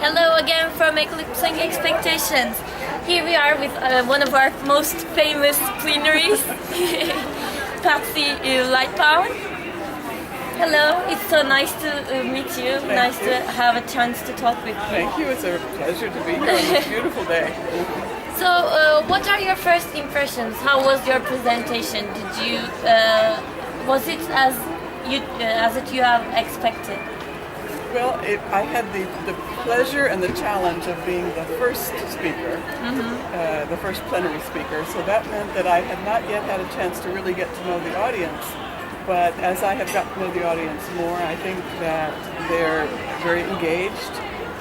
Hello again from Eclipsing Expectations. Here we are with one of our most famous plenaries, Patsy Lightbown. Hello, it's so nice to meet you. Nice to have a chance to talk with you. Thank you, it's a pleasure to be here on this beautiful day. So, what are your first impressions? How was your presentation? Did you, was it as you have expected? Well, I had the pleasure and the challenge of being the first speaker, the first plenary speaker, so that meant that I had not yet had a chance to really get to know the audience. But as I have gotten to know the audience more, I think that they're very engaged,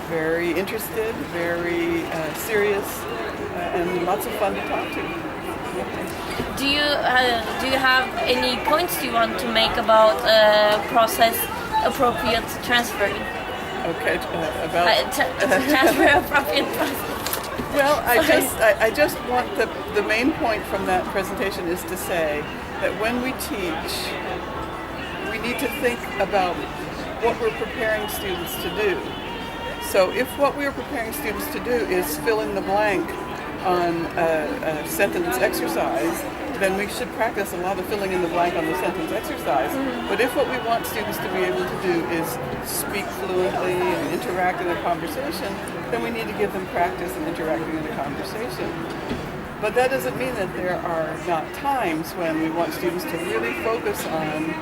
very interested, very serious, and lots of fun to talk to. Do you have any points you want to make about process appropriate transferring? Okay, about transfer appropriate process. Well, I just want the main point from that presentation is to say that when we teach, we need to think about what we're preparing students to do. So if what we're preparing students to do is fill in the blank on a sentence exercise, then we should practice a lot of filling in the blank on the sentence exercise. But if what we want students to be able to do is speak fluently and interact in a conversation, then we need to give them practice in interacting in a conversation. But that doesn't mean that there are not times when we want students to really focus on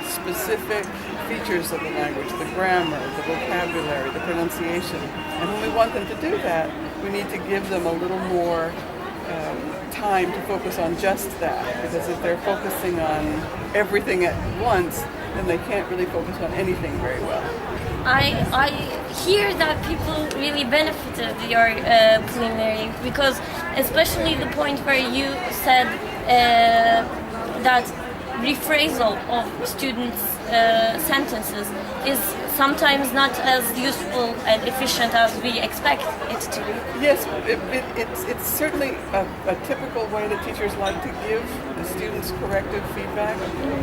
specific features of the language, the grammar, the vocabulary, the pronunciation. And when we want them to do that, we need to give them a little more time to focus on just that, because if they're focusing on everything at once, then they can't really focus on anything very well. I hear that people really benefited your plenary, because especially the point where you said that rephrasal of students' sentences is sometimes not as useful and efficient as we expect it to be. Yes, it's certainly a typical way that teachers like to give the students corrective feedback,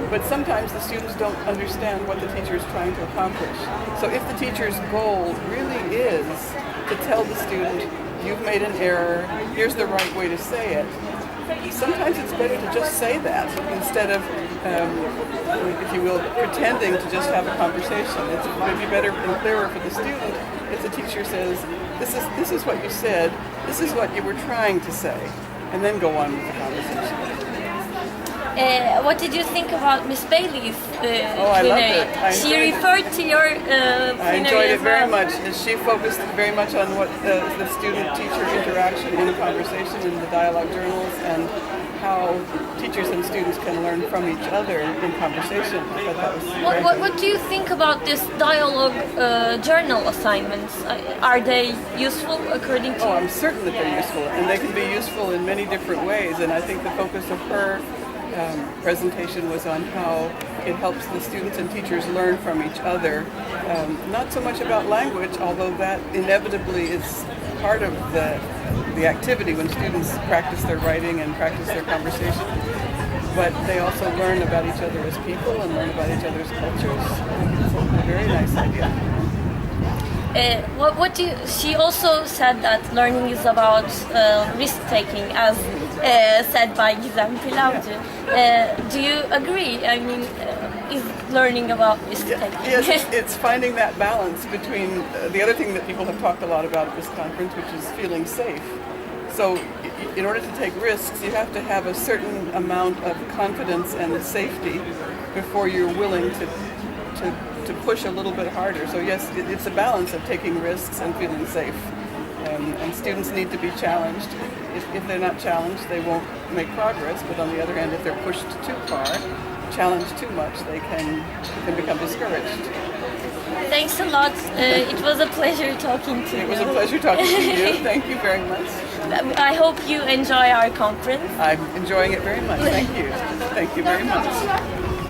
but sometimes the students don't understand what the teacher is trying to accomplish. So if the teacher's goal really is to tell the student, you've made an error, here's the right way to say it, sometimes it's better to just say that instead of, if you will, pretending to just have a conversation. It's maybe better and clearer for the student if the teacher says, this is what you said, this is what you were trying to say, and then go on with the conversation. What did you think about Miss Bailey's plenary? I loved it. She referred to your plenary. I enjoyed it very well. much. She focused very much on what the student-teacher interaction in the conversation in the dialogue journals, and how teachers and students can learn from each other in conversation. I thought that was What do you think about this dialogue journal assignments? Are they useful according to you? Oh, I'm certain that they're useful, and they can be useful in many different ways, and I think the focus of her presentation was on how it helps the students and teachers learn from each other. Not so much about language, although that inevitably is part of the activity when students practice their writing and practice their conversation. But they also learn about each other as people and learn about each other's cultures. It's a very nice idea. She also said that learning is about risk-taking, as said by Gizem Pilavcı. Do you agree? I mean, is learning about risk-taking? Yes, it's finding that balance between the other thing that people have talked a lot about at this conference, which is feeling safe. So in order to take risks, you have to have a certain amount of confidence and safety before you're willing to push a little bit harder. So yes, it's a balance of taking risks and feeling safe. And students need to be challenged. If they're not challenged, they won't make progress. But on the other hand, if they're pushed too far, challenged too much, they can become discouraged. Thanks a lot. It was a pleasure talking to you. It was a pleasure talking to you. Thank you very much. I hope you enjoy our conference. I'm enjoying it very much. Thank you. Thank you very much.